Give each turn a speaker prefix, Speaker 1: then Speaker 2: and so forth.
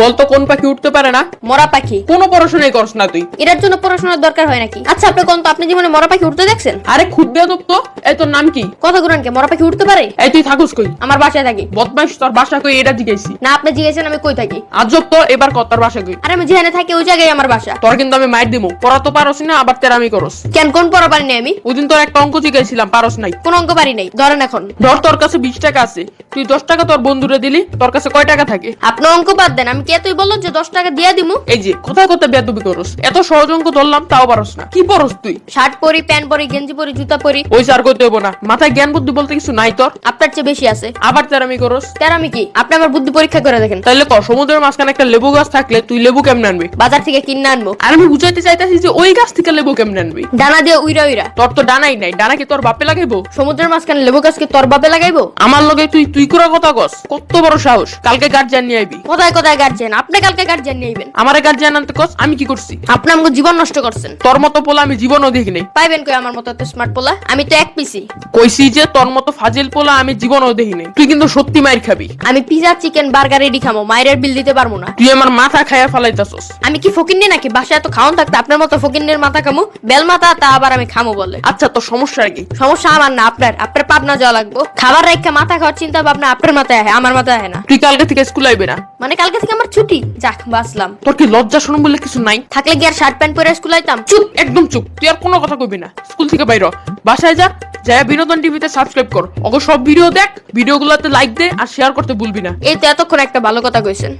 Speaker 1: বলতো কোন পাখি উঠতে পারে না?
Speaker 2: মরা পাখি।
Speaker 1: কোনো পড়াশোনাই করছ না তুই।
Speaker 2: এটার জন্য পড়াশোনার দরকার হয় নাকি? আচ্ছা আপনি কোন তো আপনি জীবনে মরা পাখি উঠতে দেখছেন?
Speaker 1: আরে খুদ বেয়াদব তো। এই তোর নাম কি?
Speaker 2: কথা গুরান কে মরা পাখি উঠতে পারে?
Speaker 1: এই তুই থাকুস কই?
Speaker 2: আমার বাসায় থাকি।
Speaker 1: বদমাইশ, তোর বাসা কই এটা জিজ্ঞাসি।
Speaker 2: না আপনি জিজ্ঞেসেন আমি কই থাকি।
Speaker 1: আজব তো, এবার কত তোর বাসা কই?
Speaker 2: আরে আমি যেখানে থাকি ওই জায়গায় আমার বাসা।
Speaker 1: তোর কিন্তু আমি মাইর দিমু। পড়া তো পারস না, আবার তেরামি করস।
Speaker 2: কেন কোন পড়া পারি নাই আমি?
Speaker 1: ওইদিন তোর একটা অঙ্ক জিজ্ঞাসিলাম, পারস নাই।
Speaker 2: কোন অঙ্ক পারি নাই? ধরেন এখন।
Speaker 1: ধর তোর কাছে 20 টাকা আছে, তুই 10 টাকা তোর বন্ধুরে দিলি, তোর কাছে কয় টাকা থাকে?
Speaker 2: আপনি অঙ্ক বাদ দেন, আমি কে তুই বললো যে 10 টাকা দিয়া দিমু?
Speaker 1: এই যে কোথায় কোথায় বেয়াদবি করস। এত সহজ অঙ্ক ধরলাম তাও পারস না। কি পড়স তুই?
Speaker 2: শার্ট পরি, প্যান্ট পরি, গেঞ্জি পরি, জুতা পরি।
Speaker 1: ওই স্যার করতে হবো না, মাথায় জ্ঞান বুদ্ধি বলতে কিছু নাই তোর।
Speaker 2: আপনার চেয়ে বেশি আছে।
Speaker 1: আবার তেরামি করস।
Speaker 2: তার আমি কি? আপনি আমার বুদ্ধি পরীক্ষা করে দেখেন।
Speaker 1: তাইলে কর, সমুদ্রের মাঝখানে একটা লেবু গাছ থাকলে তুই লেবু কেমনে আনবি?
Speaker 2: বাজার থেকে কিনে আনবো।
Speaker 1: আর আমি বুঝাইতে চাইতেছি যে ওই গাছ থেকে লেবু কেমনে আনবি।
Speaker 2: ডানা দিয়ে উইরা উইরা।
Speaker 1: তোর তো ডানাই নাই, ডানা কি তোর বাপে লাগাইবো?
Speaker 2: সমুদ্রের মাঝখানে লেবু গাছ কি তোর বাপে লাগাইবো?
Speaker 1: আমার লগে তুই তুই করে কথা কস, কত বড় সাহস। কালকে গার্জিয়ান নিয়ে আইবি।
Speaker 2: কোথায় কোথায় গার্জেন? আপনি কালকে গার্জেন নিয়েবেন।
Speaker 1: আমারে গার্জিয়ান আনতে কস, আমি কি করছি?
Speaker 2: আপনি আমাকে জীবন নষ্ট করছেন।
Speaker 1: তোর মতো পোলা আমি জীবনও দেখি নাই।
Speaker 2: পাইবেন কই আমার মতো এত স্মার্ট পোলা? আমি তো এক পিসি।
Speaker 1: কইছি যে তোর মতো ফাজিল পোলা আমি জীবনও দেখি নাই। তুই কিন্তু সত্যি মাইর খাবি।
Speaker 2: আমি পিজা, চিকেন, বার্গার রেডি খামো, মায়ের বিল দিতে পারবো না।
Speaker 1: তুই আমার মাথা খাইয়া ফালাইতাছস।
Speaker 2: আমি কি ফকিন্নি নাকি? বাসায় তো খাওন থাকতে আপনার মতো ফকিন্নির মাথা খামু? বেল মাথা, তা আবার আমি খামো বলে।
Speaker 1: আচ্ছা তোর সমস্যা কি?
Speaker 2: সমস্যা আমার না আপনার। আপনার পাবনা যাওয়া লাগবো। খাবার রেখে মাথা খাওয়ার চিন্তা ভাবনা আপনার মাথায় আহে, আমার মাথায় আহে না।
Speaker 1: তুই কালকে থেকে স্কুল আইবি না?
Speaker 2: মানে কালকে থেকে আমার ছুটি। যাক বাঁচলাম।
Speaker 1: তোর কি লজ্জা শরম বলে কিছু নাই?
Speaker 2: থাকলে কি আর শার্ট প্যান্ট পরে স্কুল আইতাম?
Speaker 1: চুপ, একদম চুপ। তুই আর কোনো কথা কইবি না। স্কুল থেকে বাইর হ। বাসায় যা, যা বিনোদন টিভিতে সাবস্ক্রাইব কর। অগো সব ভিডিও দেখ, ভিডিওগুলোতে লাইক দে আর শেয়ার করতে ভুলবি না।
Speaker 2: এই তো এতক্ষণ একটা ভালো কথা কইছেন।